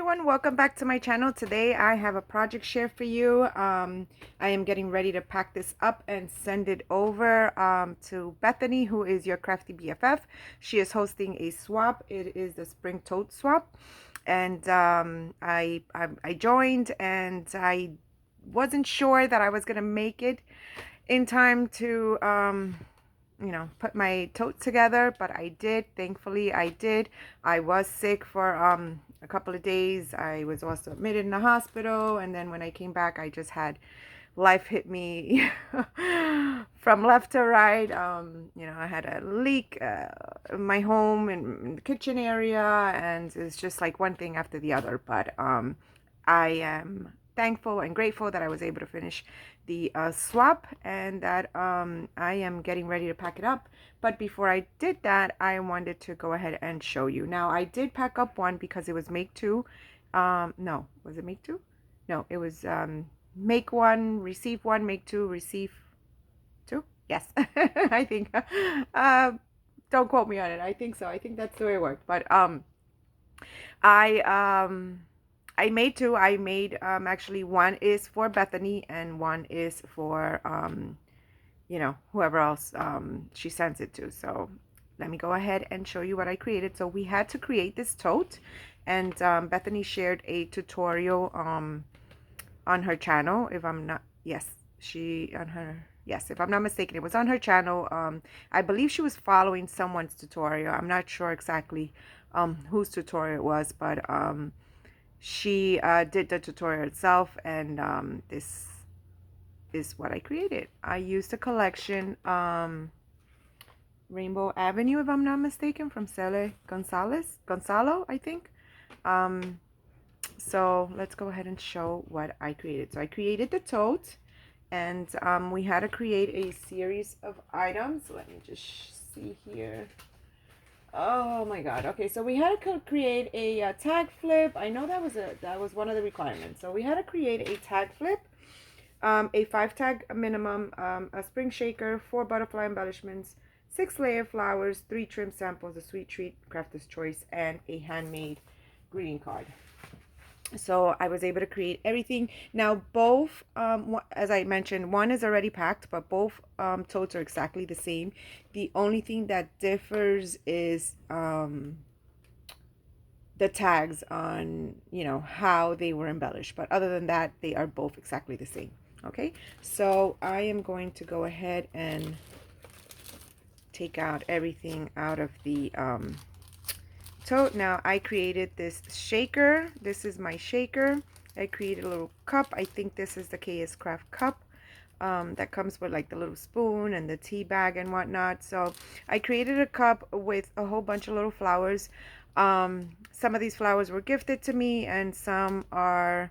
everyone, welcome back to my channel. Today I have a project share for you. I am getting ready to pack this up and send it over to Bethany, who is your crafty BFF. She is hosting a swap. It is the spring tote swap, and I joined, and I wasn't sure that I was gonna make it in time to put my tote together, but I did. Thankfully I did. I was sick for a couple of days. I was also admitted in the hospital, and then when I came back, I just had life hit me from left to right. I had a leak in my home and in the kitchen area, and it's just like one thing after the other. But I am thankful and grateful that I was able to finish the swap, and that I am getting ready to pack it up. But before I did that, I wanted to go ahead and show you. Now, I did pack up one because it was make two. No, was it make two? No, it was make one, receive one, make two, receive two. Yes, I think. Don't quote me on it. I think so. I think that's the way it worked. But I I made two. I made actually one is for Bethany and one is for whoever else she sends it to. So let me go ahead and show you what I created. So we had to create this tote, and Bethany shared a tutorial on her channel. If I'm not, yes, if I'm not mistaken, it was on her channel. I believe she was following someone's tutorial. I'm not sure exactly whose tutorial it was, but she did the tutorial itself, and this is what I created. I used a collection, Rainbow Avenue, if I'm not mistaken, from Cele Gonzalo, I think. So let's go ahead and show what I created. So I created the tote, and we had to create a series of items. Let me just see here. Oh my god. Okay, so we had to create a tag flip. I know that was one of the requirements. So we had to create a tag flip, a 5 tag minimum, a spring shaker, 4 butterfly embellishments, 6 layer flowers, 3 trim samples, a sweet treat, crafter's choice, and a handmade greeting card. So I was able to create everything. Now both, as I mentioned, one is already packed, but both totes are exactly the same. The only thing that differs is the tags on, how they were embellished. But other than that, they are both exactly the same. Okay, so I am going to go ahead and take out everything out of the tote. Now I created this shaker. This is my shaker. I created a little cup. I think this is the KS Craft cup that comes with like the little spoon and the tea bag and whatnot. So I created a cup with a whole bunch of little flowers. Some of these flowers were gifted to me, and some are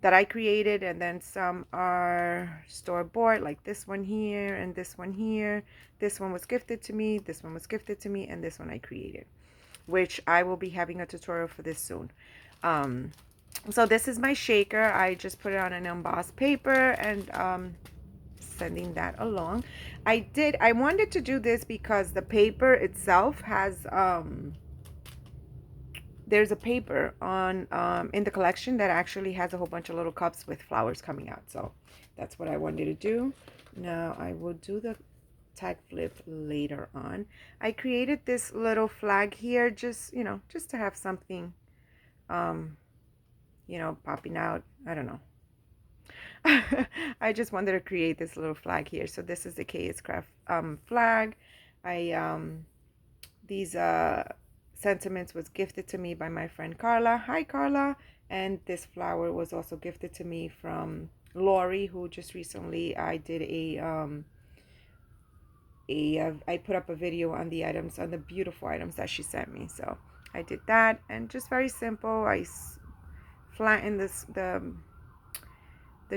that I created, and then some are store-bought, like this one here and this one here. This one was gifted to me, this one was gifted to me, and this one I created, which I will be having a tutorial for this soon. So this is my shaker. I just put it on an embossed paper and sending that along. I wanted to do this because the paper itself has there's a paper on in the collection that actually has a whole bunch of little cups with flowers coming out. So that's what I wanted to do. Now I will do the tag flip later on. I created this little flag here, just to have something popping out. I don't know. I just wanted to create this little flag here. So this is the KS Craft flag. These sentiments was gifted to me by my friend Carla. Hi Carla. And this flower was also gifted to me from Lori, who just recently I did I put up a video on the items, on the beautiful items that she sent me. So I did that, and just very simple. I flattened the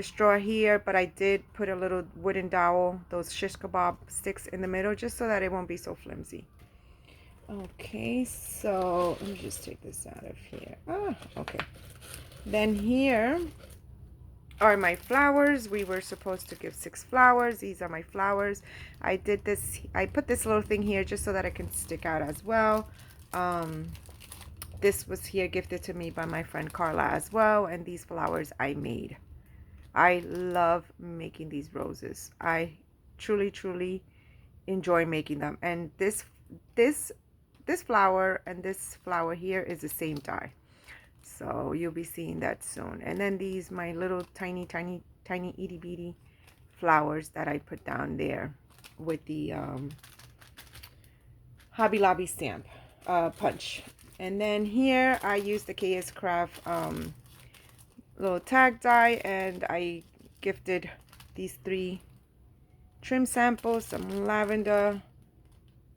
straw here, but I did put a little wooden dowel, those shish kebab sticks in the middle, just so that it won't be so flimsy. Okay, so let me just take this out of here. Okay. Then here are my flowers. We were supposed to give 6 flowers. These are my flowers. I did this, I put this little thing here just so that it can stick out as well. This was here gifted to me by my friend Carla as well, and these flowers I made. I love making these roses. I truly enjoy making them. And this this flower and this flower here is the same dye, so you'll be seeing that soon. And then these, my little tiny itty bitty flowers that I put down there with the Hobby Lobby stamp punch. And then here I used the KS Craft little tag die, and I gifted these 3 trim samples, some lavender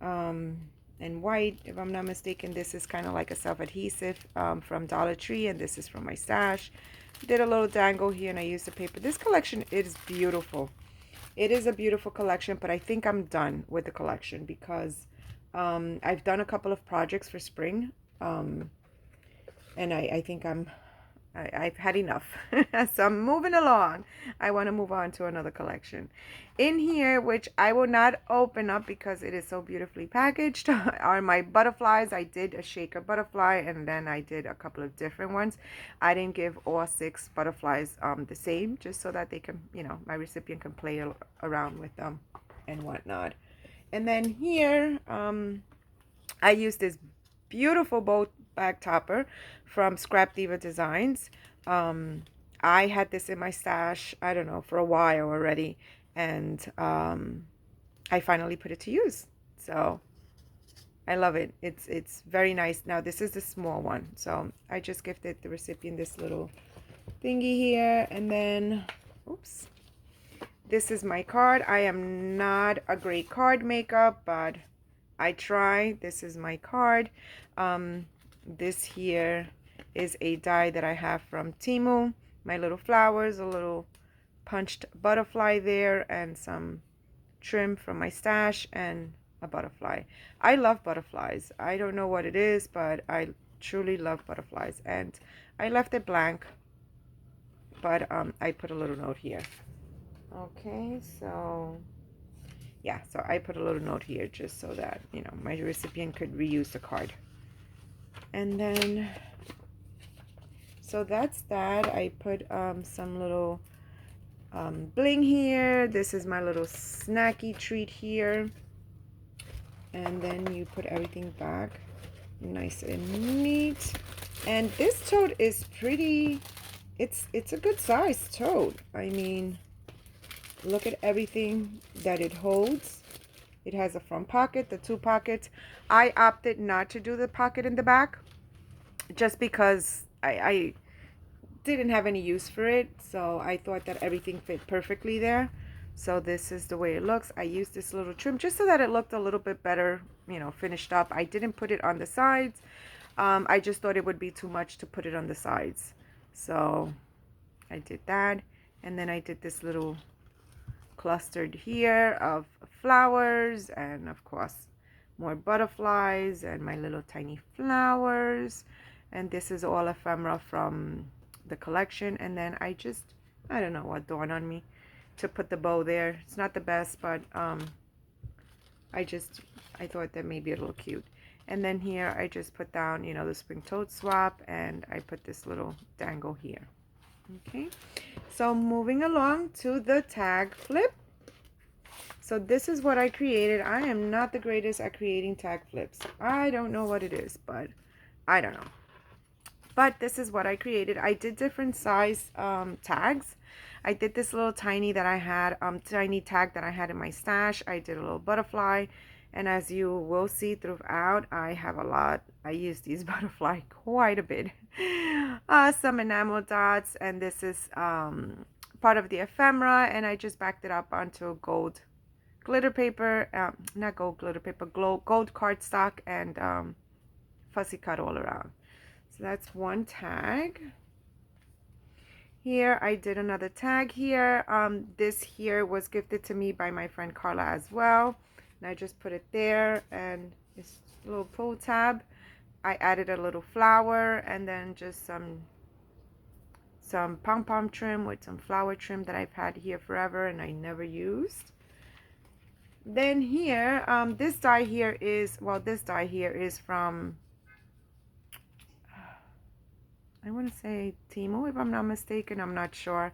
and white, if I'm not mistaken. This is kind of like a self-adhesive from Dollar Tree, and this is from my stash. Did a little dangle here, and I used the paper. This collection is beautiful. It is a beautiful collection, but I think I'm done with the collection because I've done a couple of projects for spring, and I think I've had enough. So I'm moving along. I want to move on to another collection. In here, which I will not open up because it is so beautifully packaged, are my butterflies. I did a shaker butterfly, and then I did a couple of different ones. I didn't give all 6 butterflies the same, just so that they can, you know, my recipient can play around with them and whatnot. And then here, I used this beautiful boat bag topper from Scrap Diva Designs. I had this in my stash, I don't know, for a while already, and I finally put it to use. So I love it. It's very nice. Now this is the small one, so I just gifted the recipient this little thingy here. And then, oops, this is my card. I am not a great card maker, but I try. This is my card. This here is a die that I have from Temu. My little flowers, a little punched butterfly there, and some trim from my stash, and a butterfly. I love butterflies. I don't know what it is, but I truly love butterflies. And I left it blank, but I put a little note here. Okay, so yeah, so I put a little note here just so that, you know, my recipient could reuse the card. And then, so that's that. I put some little bling here. This is my little snacky treat here. And then you put everything back nice and neat. And this tote is pretty, it's a good size tote. I mean, look at everything that it holds. It has a front pocket, the 2 pockets. I opted not to do the pocket in the back just because I didn't have any use for it. So I thought that everything fit perfectly there. So this is the way it looks. I used this little trim just so that it looked a little bit better, you know, finished up. I didn't put it on the sides. I just thought it would be too much to put it on the sides. So I did that. And then I did this little clustered here of flowers, and of course more butterflies and my little tiny flowers. And this is all ephemera from the collection. And then I don't know what dawned on me to put the bow there. It's not the best, but I thought that maybe it'll look cute. And then here I just put down, you know, the spring tote swap, and I put this little dangle here. Okay, so moving along to the tag flip. So this is what I created. I am not the greatest at creating tag flips. I don't know what it is, but I don't know. But this is what I created. I did different size tags. I did this little tiny that I had, tiny tag that I had in my stash. I did a little butterfly. And as you will see throughout, I have a lot. I use these butterfly quite a bit. Some enamel dots, and this is part of the ephemera, and I just backed it up onto gold glitter paper, not gold glitter paper, gold cardstock, and fussy cut all around. So that's one tag. Here I did another tag here. This here was gifted to me by my friend Carla as well. And I just put it there, and this little pull tab. I added a little flower, and then just some pom-pom trim with some flower trim that I've had here forever and I never used. Then here, this die here is, well, this die here is from I want to say Temu, if I'm not mistaken. I'm not sure.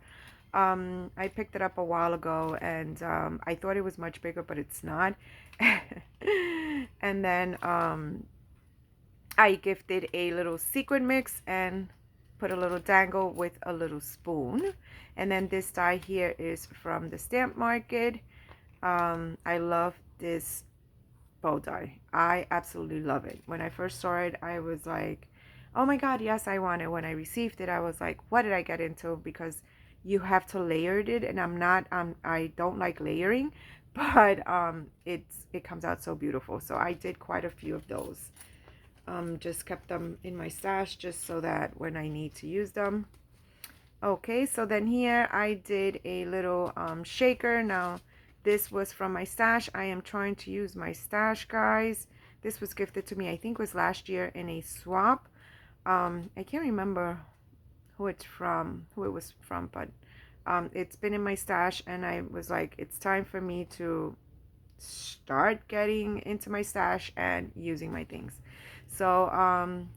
I picked it up a while ago, and I thought it was much bigger, but it's not. And then I gifted a little sequin mix and put a little dangle with a little spoon. And then this die here is from the stamp market. I love this bow tie. I absolutely love it. When I first saw it, I was like, oh my God, yes, I want it. When I received it, I was like, what did I get into? Because you have to layer it, and I don't like layering, but it comes out so beautiful. So I did quite a few of those. Just kept them in my stash just so that when I need to use them. Okay, so then here I did a little shaker. Now this was from my stash. I am trying to use my stash, guys. This was gifted to me, I think it was last year in a swap. I can't remember who it was from, but it's been in my stash, and I was like, it's time for me to start getting into my stash and using my things. So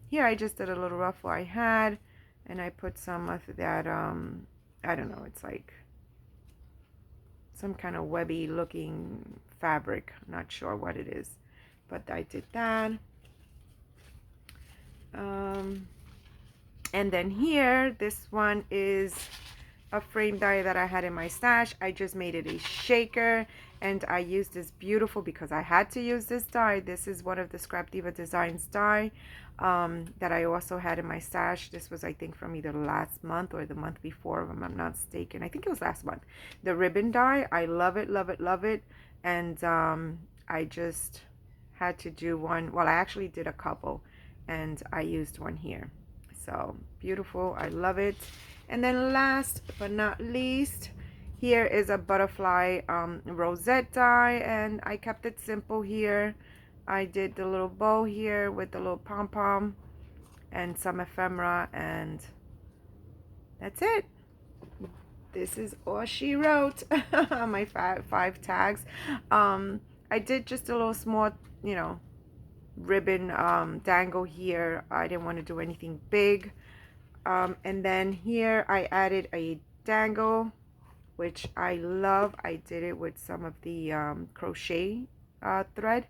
here I just did a little ruffle I had, and I put some of that I don't know, it's like some kind of webby looking fabric. I'm not sure what it is, but I did that. And then here, this one is a frame die that I had in my stash. I just made it a shaker, and I used this beautiful, because I had to use this die. This is one of the Scrap Diva Designs die that I also had in my stash. This was, I think, from either last month or the month before, if I'm not mistaken. I think it was last month. The ribbon die, I love it, love it, love it. And I just had to do one. Well, I actually did a couple, and I used one here. So beautiful, I love it. And then last but not least, here is a butterfly rosette die, and I kept it simple here. I did the little bow here with the little pom-pom and some ephemera, and that's it. This is all she wrote on my five tags. I did just a little small, you know, ribbon dangle here. I didn't want to do anything big. And then here I added a dangle, which I love. I did it with some of the crochet thread,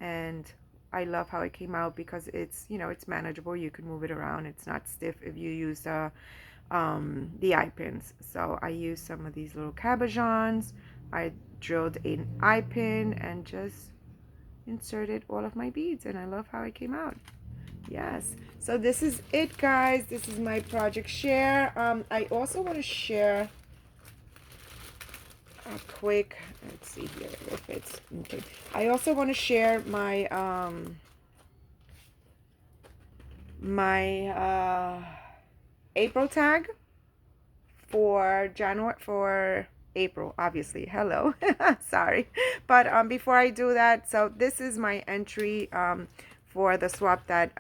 and I love how it came out because it's, you know, it's manageable. You can move it around. It's not stiff if you use the eye pins. So I used some of these little cabochons. I drilled an eye pin and just inserted all of my beads, and I love how it came out. Yes, so this is it, guys. This is my project share. I also want to share a quick, let's see here if it's okay. I also want to share my April tag for April, obviously. Hello. Sorry, but before I do that, so this is my entry for the swap that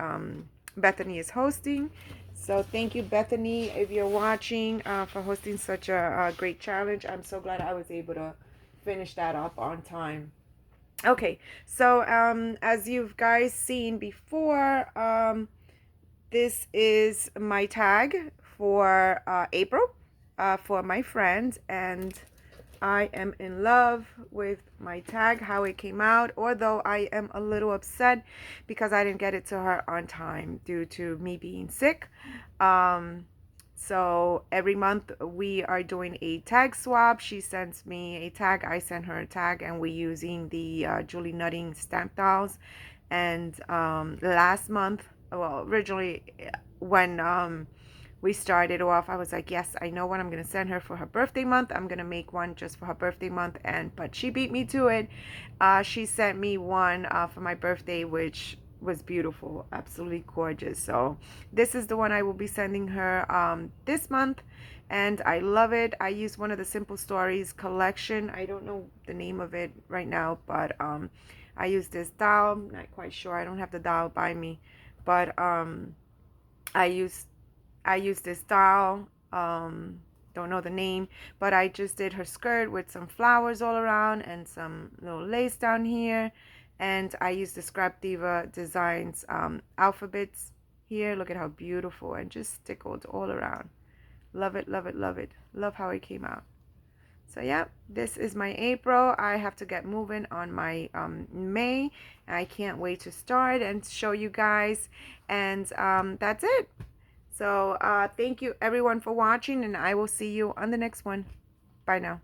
Bethany is hosting. So thank you, Bethany, if you're watching, for hosting such a great challenge. I'm so glad I was able to finish that up on time. Okay, so as you've guys seen before, this is my tag for April for my friend, and I am in love with my tag, how it came out, although I am a little upset because I didn't get it to her on time due to me being sick. So every month we are doing a tag swap. She sends me a tag, I send her a tag, and we're using the Julie Nutting stamp dolls. And last month, well, originally when we started off, I was like, yes, I know what I'm going to send her for her birthday month. I'm going to make one just for her birthday month. But she beat me to it. She sent me one for my birthday, which was beautiful, absolutely gorgeous. So this is the one I will be sending her this month, and I love it. I use one of the Simple Stories collection. I don't know the name of it right now, but I use this doll. Not quite sure. I don't have the doll by me, but I use this doll. Don't know the name, but I just did her skirt with some flowers all around and some little lace down here. And I used the Scrap Diva Designs alphabets here. Look at how beautiful, and just stickled all around. Love it, love it, love it. Love how it came out. So yeah, this is my April. I have to get moving on my May. I can't wait to start and show you guys. And that's it. So thank you everyone for watching, and I will see you on the next one. Bye now.